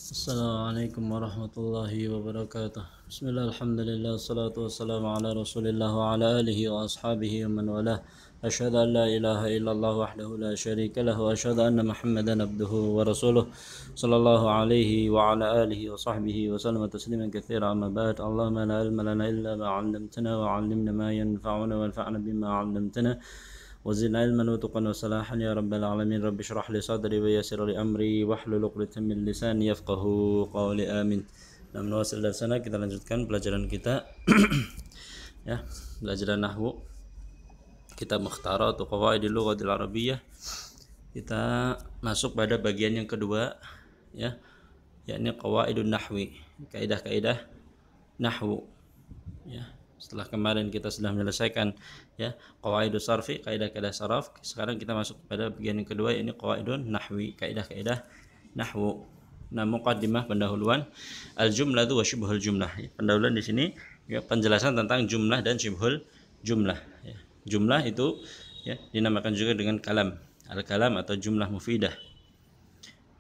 Assalamualaikum warahmatullahi wabarakatuh. Bismillah, alhamdulillah, salatu wassalamu ala rasulillah wa ala alihi wa ashabihi wa man walah. Asyhadu an la ilaha illallah wahdahu la syarika lah wa asyhadu anna Muhammadan abduhu wa rasuluh sallallahu alaihi wa ala alihi wa sahbihi wa sallama tasliman katsira. Amma ba'd. Allahumma la ilma lana illa ma 'allamtana wa 'allimna ma yanfa'una wanfa'na bima 'allamtana وزدنا علما وتقا وصلاحا يا رب العالمين. رب اشرح لي صدري ويسر لي امري واحلل عقدة من لساني يفقهوا قولي آمين. Nah, menuasil dari sana kita lanjutkan pelajaran kita ya, pelajaran nahwu, kitab Mukhtarat Qawaidil Lughatil Arabiyyah. Kita masuk pada bagian yang kedua ya, yakni qawaidun nahwi, kaidah-kaidah nahwu ya. Setelah kemarin kita sudah menyelesaikan ya qawaidus sarfi, kaidah-kaidah saraf. Sekarang kita masuk pada bagian yang kedua, yakni qawaidun nahwi, kaidah-kaidah nahwu. Nah, muqaddimah, pendahuluan, al-jumlatu wa syibhul jumlah. Pendahuluan di sini ya, penjelasan tentang jumlah dan syibhul jumlah ya. Jumlah itu ya dinamakan juga dengan kalam, al-kalam atau jumlah mufidah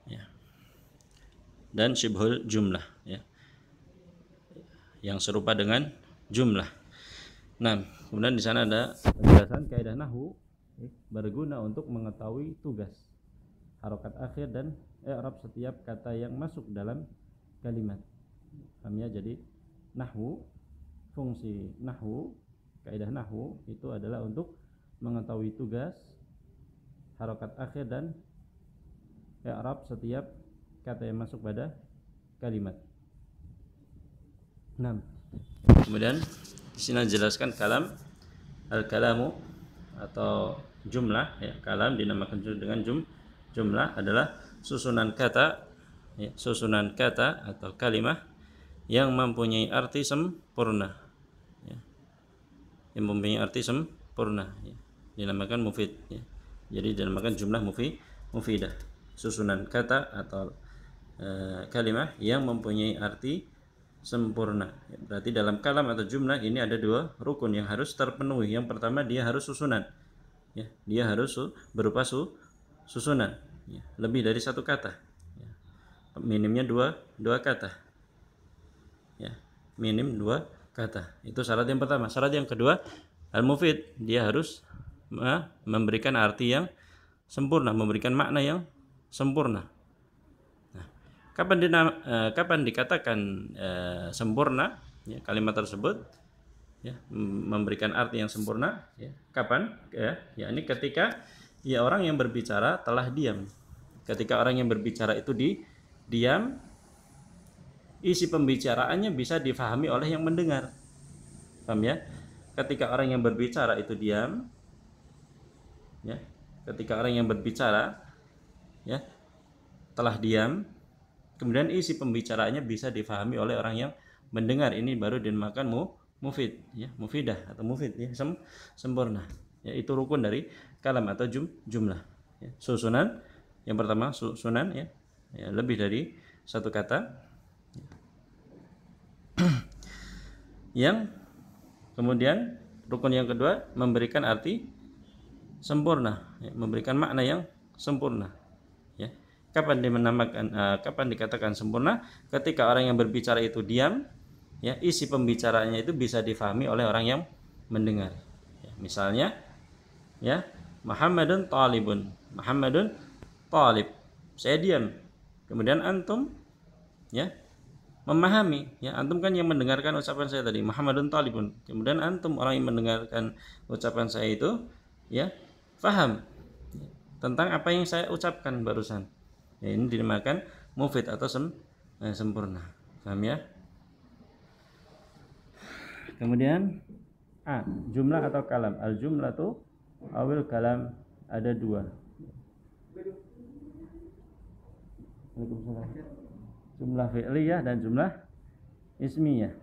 ya. Dan syibhul jumlah ya, yang serupa dengan jumlah. Nah, kemudian di sana ada penjelasan kaidah nahwu berguna untuk mengetahui tugas, harokat akhir dan i'rab setiap kata yang masuk dalam kalimat. Paham ya? Jadi nahwu, fungsi nahwu, kaidah nahwu itu adalah untuk mengetahui tugas, harokat akhir dan i'rab setiap kata yang masuk pada kalimat. Nah, kemudian di sini dijelaskan kalam, al-kalamu atau jumlah ya, kalam dinamakan dengan jumlah adalah susunan kata ya, susunan kata atau kalimah yang mempunyai arti sempurna ya, yang mempunyai arti sempurna ya, dinamakan mufid ya. Jadi dinamakan jumlah mufidah, susunan kata atau kalimah yang mempunyai arti sempurna. Berarti dalam kalam atau jumlah ini ada dua rukun yang harus terpenuhi. Yang pertama, dia harus susunan ya, dia harus berupa susunan ya, lebih dari satu kata ya. Minimnya dua kata ya, minim dua kata. Itu syarat yang pertama. Syarat yang kedua, al-mufid, dia harus memberikan arti yang sempurna, memberikan makna yang sempurna. Kapan dikatakan sempurna ya, kalimat tersebut ya, memberikan arti yang sempurna ya, kapan ya, yakni ketika ya orang yang berbicara telah diam. Ketika orang yang berbicara itu diam, isi pembicaraannya bisa difahami oleh yang mendengar. Paham ya? Ketika orang yang berbicara itu diam ya, ketika orang yang berbicara ya telah diam, kemudian isi pembicaraannya bisa difahami oleh orang yang mendengar, ini baru dinamakan mufid ya, mufidah atau mufid ya, sempurna ya. Itu rukun dari kalam atau jumlah ya. Susunan yang pertama, susunan ya, ya lebih dari satu kata ya. Yang kemudian rukun yang kedua, memberikan arti sempurna ya, memberikan makna yang sempurna ya. Kapan dikatakan sempurna? Ketika orang yang berbicara itu diam, ya, isi pembicaraannya itu bisa difahami oleh orang yang mendengar. Ya, misalnya, ya, Muhammadun talibun, Muhammadun talib. Saya diam. Kemudian antum, ya, memahami. Ya, antum kan yang mendengarkan ucapan saya tadi, Muhammadun talibun. Kemudian antum orang yang mendengarkan ucapan saya itu, ya, faham tentang apa yang saya ucapkan barusan. Ya, ini dinamakan mufid atau sempurna. Paham ya? Kemudian jumlah atau kalam. Al-jumlatu awil kalam, ada dua. Jumlah fi'liyah dan jumlah ismiyah.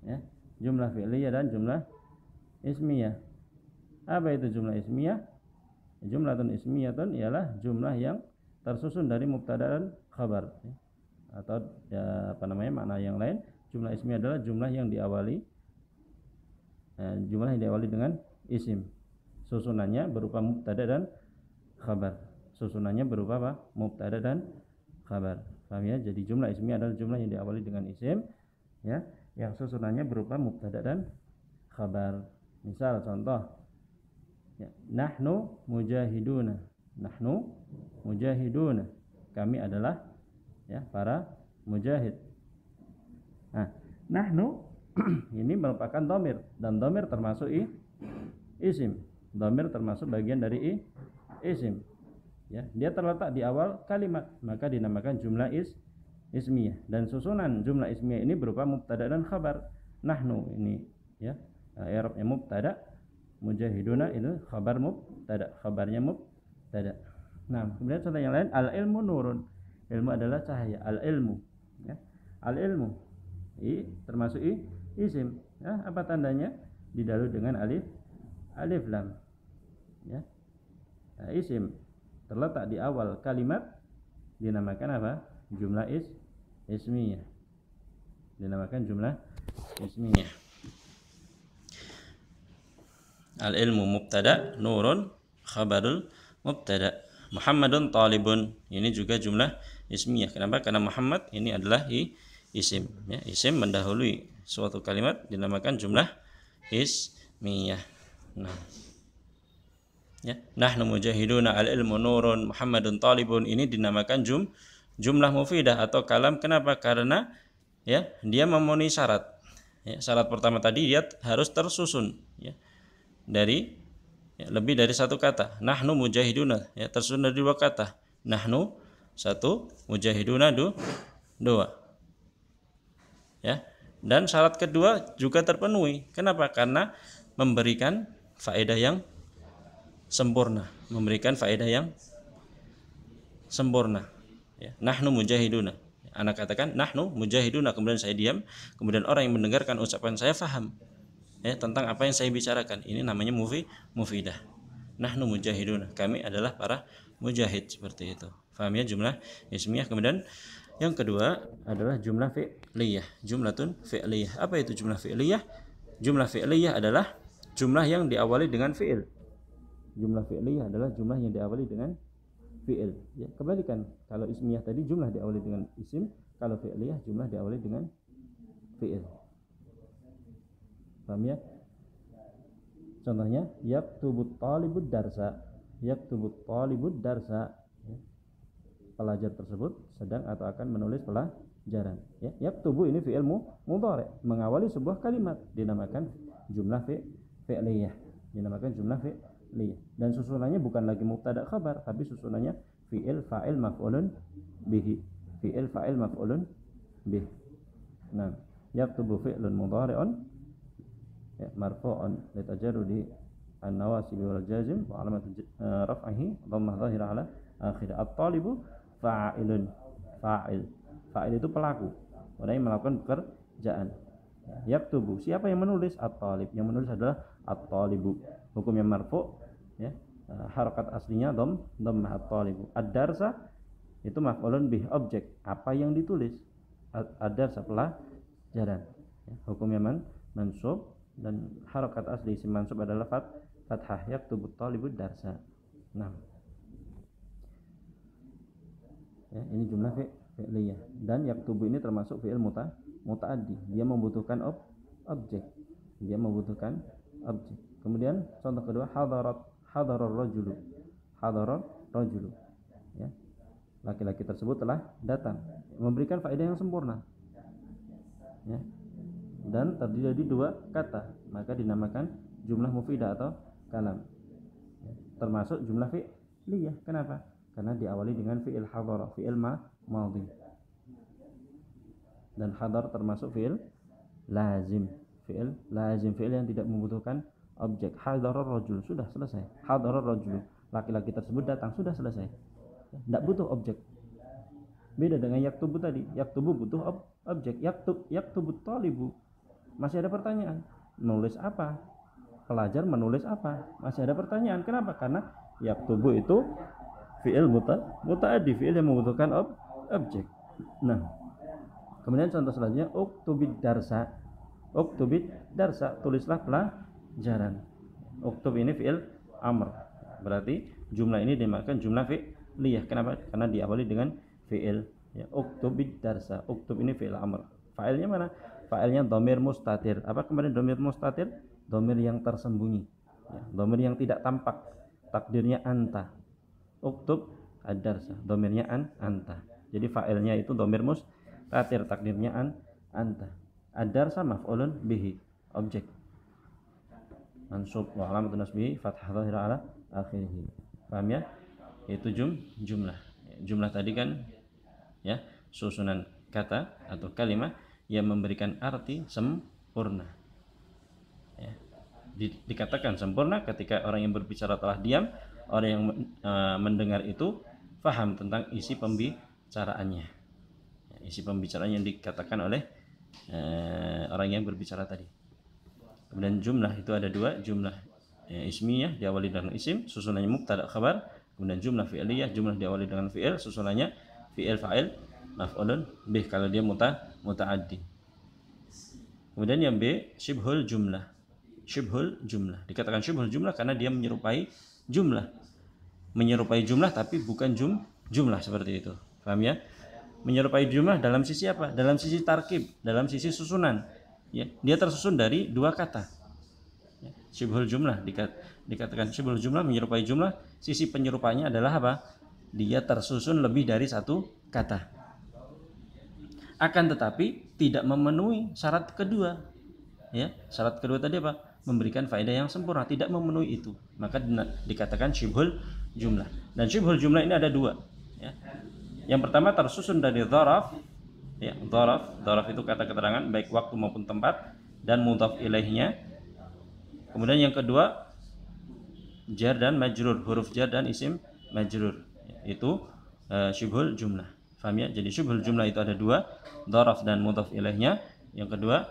Ya, jumlah fi'liyah dan jumlah ismiyah. Apa itu jumlah ismiyah? Jumlatun ismiyatun ialah jumlah yang tersusun dari mubtada dan khabar ya. Atau ya, makna yang lain, jumlah ismi adalah jumlah yang diawali dengan isim. Susunannya berupa mubtada dan khabar. Susunannya berupa apa? Mubtada dan khabar. Paham ya? Jadi jumlah ismiyah adalah jumlah yang diawali dengan isim, ya, yang susunannya berupa mubtada dan khabar. Misal contoh, ya, nahnu mujahiduna. Nahnu mujahiduna. Kami adalah, ya, para mujahid. Nah, nahnu ini merupakan dhamir, dan dhamir termasuk isim. Dhamir termasuk bagian dari isim. Ya, dia terletak di awal kalimat, maka dinamakan jumlah ismiyah. Dan susunan jumlah ismiyah ini berupa mubtada dan khabar. Nahnu ini, ya, i'rabnya mubtada, mujahiduna itu khabar mubtada, khabarnya mubtada. Nah, kemudian contoh yang lain, al ilmu nurun. Ilmu adalah cahaya. Al ilmu, ya. Al ilmu termasuk isim. Ya, apa tandanya? Didahului dengan alif lam. Ya. Nah, isim terletak di awal kalimat dinamakan apa? Jumlah ismiyah. Dinamakan jumlah ismiyah. Al-ilmu mubtada, nurun khabarul mubtada. Muhammadun talibun. Ini juga jumlah ismiyah. Kenapa? Karena Muhammad ini adalah isim, ya. Isim mendahului suatu kalimat dinamakan jumlah ismiyah. Nah, ya, nahnu mujahiduna, al-ilmu nurun, Muhammadun talibun, ini dinamakan jumlah mufidah atau kalam. Kenapa? Karena, ya, dia memenuhi syarat. Ya, syarat pertama tadi dia harus tersusun, ya, dari, ya, lebih dari satu kata. Nahnu mujahiduna, ya, tersusun dari dua kata. Nahnu satu, mujahiduna dua. Ya. Dan syarat kedua juga terpenuhi. Kenapa? Karena memberikan faedah yang sempurna, memberikan faedah yang sempurna. Ya. Nahnu mujahiduna. Anak katakan nahnu mujahiduna, kemudian saya diam, kemudian orang yang mendengarkan ucapan saya faham, ya, tentang apa yang saya bicarakan. Ini namanya mufidah. Nahnu mujahiduna, kami adalah para mujahid, seperti itu. Faham ya jumlah ismiyah? Kemudian yang kedua adalah jumlah fi'liyah. Jumlatun fi'liyah. Apa itu jumlah fi'liyah? Jumlah fi'liyah adalah jumlah yang diawali dengan fi'il. Jumlah fi'liyah adalah jumlah yang diawali dengan fi'il. Ya, kebalikan. Kalau ismiyah tadi jumlah diawali dengan isim, kalau fi'liyah jumlah diawali dengan fi'il. Paham ya? Contohnya, yaktubut talibud darsa. Yaktubut talibud darsa. Ya. Pelajar tersebut sedang atau akan menulis pelajaran. Ya, yaktubu ini fi'il mudhari', mengawali sebuah kalimat, dinamakan jumlah fi'liyah. Dinamakan jumlah fi'liyah. Dan susunannya bukan lagi mubtada khabar, tapi susunannya fi'il fa'il maf'ulun bihi. Fi'il fa'il maf'ulun bihi. Nah, yaktubu fi'lun mudhari'un, ya, marfu'un litajarrudi an-nawasib wal jazm wa alamat raf'ihi dhammah dhahirah ala akhir. At-talibu fa'ilun. Fa'il itu pelaku, orang yang melakukan pekerjaan. Yaktubu, siapa yang menulis? At-talib. Yang menulis adalah at-talibu. Hukumnya marfu', ya. Harakat aslinya dhammah at-talibu. Ad-darsa itu maf'ulun bih, objek, apa yang ditulis. Ad-darsa pelajaran. Ya. Hukumnya mansub, dan harakat asli isim mansub adalah fathah. Yaktubut talibud darsa. Nah, ya, ini jumlah fi'liyah. Dan yaktubu ini termasuk fi'il muta'addi. Dia membutuhkan objek. Dia membutuhkan objek. Kemudian contoh kedua, hadarar rajulu. Hadarar rajulu. Ya. Laki-laki tersebut telah datang, memberikan faedah yang sempurna. Ya. Dan terdiri dari dua kata, maka dinamakan jumlah mufidah atau kalam. Ya. Termasuk jumlah fi'liyah. Kenapa? Karena diawali dengan fi'il hadara, fi'il madhi. Dan hadar termasuk fi'il lazim. Fi'il lazim, fi'il yang tidak membutuhkan objek. Hadarar rajul, sudah selesai. Hadarar rajul, laki-laki tersebut datang, sudah selesai. Tidak butuh objek. Beda dengan yaktubu tadi. Yaktubu butuh objek. Yaktubut talibu, masih ada pertanyaan. Menulis apa? Pelajar menulis apa? Masih ada pertanyaan. Kenapa? Karena yaktubu itu fi'il muta'addi, fi'il yang membutuhkan objek. Nah, kemudian contoh selanjutnya, uktubid darsa. Uktubid darsa, tulislah pelajaran. Uktub ini fi'il amr. Berarti jumlah ini dimakan jumlah fi'liyah. Kenapa? Karena diawali dengan fi'il Ya, uktubid darsa. Uktub ini fi'il amr. Fa'ilnya mana? Fa'ilnya dhamir mustatir. Apa kemarin dhamir mustatir? Dhamir yang tersembunyi. Ya, dhamir yang tidak tampak. Takdirnya anta. Uktub ad-darsa. Dhamirnya anta. Jadi fa'ilnya itu dhamir mustatir, takdirnya anta. Ad-darsa maf'ulun bihi, objek. Mansub wa alamatun nasbihi fathah dhahira ala akhirih. Paham ya? Itu jumlah. Jumlah tadi kan ya, susunan kata atau kalimat yang memberikan arti sempurna. Ya. Dikatakan sempurna ketika orang yang berbicara telah diam, orang yang mendengar itu paham tentang isi pembicaraannya. Ya, isi pembicaraan yang dikatakan oleh orang yang berbicara tadi. Kemudian jumlah itu ada dua, jumlah ismiyah diawali dengan isim, susunannya mubtada khabar. Kemudian jumlah fi'liyah, jumlah diawali dengan fi'il, susunannya fi'il fa'il maf'ulun bih kalau dia muta'addi. Kemudian yang B, syibhul jumlah. Syibhul jumlah. Dikatakan syibhul jumlah karena dia menyerupai jumlah. Menyerupai jumlah tapi bukan jumlah seperti itu. Paham ya? Menyerupai jumlah dalam sisi apa? Dalam sisi tarkib, dalam sisi susunan. Ya, dia tersusun dari dua kata. Ya, syibhul jumlah dikatakan syibhul jumlah menyerupai jumlah, sisi penyerupanya adalah apa? Dia tersusun lebih dari satu kata. Akan tetapi tidak memenuhi syarat kedua. Ya, syarat kedua tadi apa? Memberikan faedah yang sempurna, tidak memenuhi itu. Maka dikatakan syibhul jumlah. Dan syibhul jumlah ini ada dua. Ya. Yang pertama tersusun dari dzaraf. Ya, dzaraf itu kata keterangan baik waktu maupun tempat dan mudhaf ilaihnya. Kemudian yang kedua jar dan majrur, huruf jar dan isim majrur. Itu syibhul jumlah. Paham ya? Jadi syibhul jumlah itu ada dua, dzaraf dan mudhaf ilaihnya. Yang kedua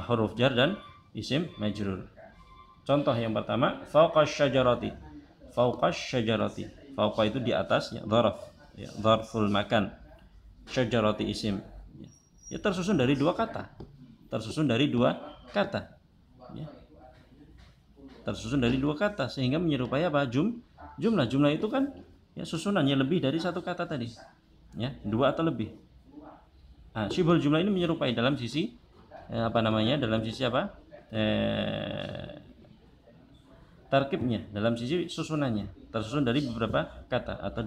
huruf jar dan isim majrur. Contoh yang pertama, fauqash syajarati. Fauqash syajarati. Fauqa itu di atas, ya, dzaraf. Ya, dzarful makan. Syajarati isim. Ya, tersusun dari dua kata. Tersusun dari dua kata. Ya. Tersusun dari dua kata sehingga menyerupai apa? Jumlah. Jumlah itu kan ya susunannya lebih dari satu kata tadi. Ya, dua atau lebih. Nah, syibhul jumlah ini menyerupai dalam sisi dalam sisi apa? Tarkibnya, dalam sisi susunannya. Tersusun dari beberapa kata atau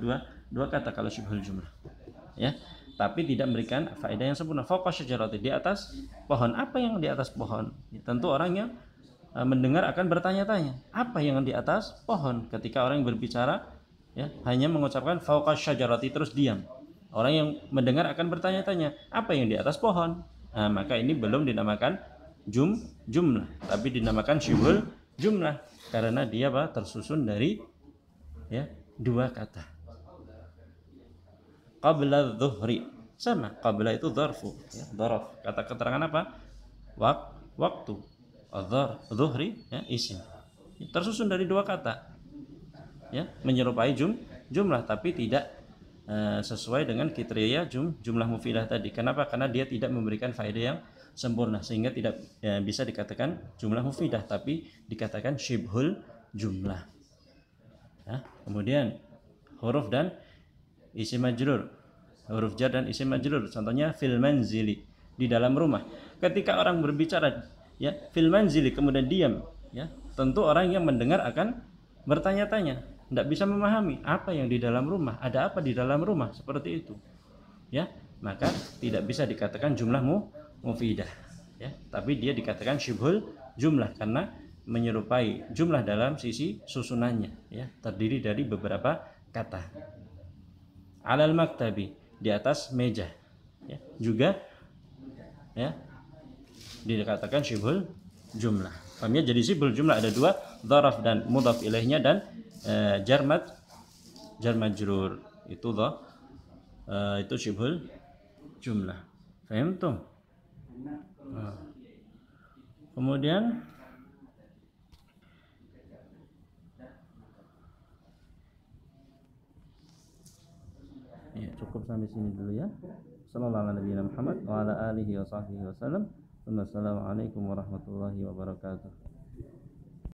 dua kata kalau syibhul jumlah. Ya. Tapi tidak memberikan faedah yang sempurna. Fauqa syajarati, di atas pohon. Apa yang di atas pohon? Ya, tentu orang yang mendengar akan bertanya-tanya, apa yang di atas pohon? Ketika orang yang berbicara ya hanya mengucapkan fauqa syajarati terus diam. Orang yang mendengar akan bertanya-tanya, apa yang di atas pohon? Nah, maka ini belum dinamakan jumlah, tapi dinamakan syibhul jumlah karena dia tersusun dari ya dua kata. Qabla dhuhri, sama qabla itu dzarfu, ya, dzaraf. Kata keterangan apa? Waktu. Dhuhri ya, isim. Tersusun dari dua kata. Ya, menyerupai jumlah tapi tidak sesuai dengan kriteria jumlah mufidah tadi. Kenapa? Karena dia tidak memberikan faedah yang sempurna sehingga tidak bisa dikatakan jumlah mufidah tapi dikatakan syibhul jumlah. Ya, kemudian huruf dan isim majrur, huruf jar dan isim majrur. Contohnya fil manzili, di dalam rumah. Ketika orang berbicara ya fil manzili kemudian diam, ya tentu orang yang mendengar akan bertanya-tanya, tidak bisa memahami apa yang di dalam rumah, ada apa di dalam rumah, seperti itu. Ya, maka tidak bisa dikatakan jumlah mufidah. Ya, tapi dia dikatakan syibhul jumlah karena menyerupai jumlah dalam sisi susunannya. Ya, terdiri dari beberapa kata. Alal maktabi, di atas meja. Ya, juga ya dikatakan syibhul jumlah. Paham ya? Jadi syibhul jumlah ada dua, dzaraf dan mudhaf ilaihnya dan jar majrur. Itu syibhul jumlah. Paham tuh? Nah. Kemudian ya, cukup sampai sini dulu ya. Sallallahu alaihi Muhammad wa ala alihi wa sahbihi wasallam. Wassalamualaikum warahmatullahi wabarakatuh.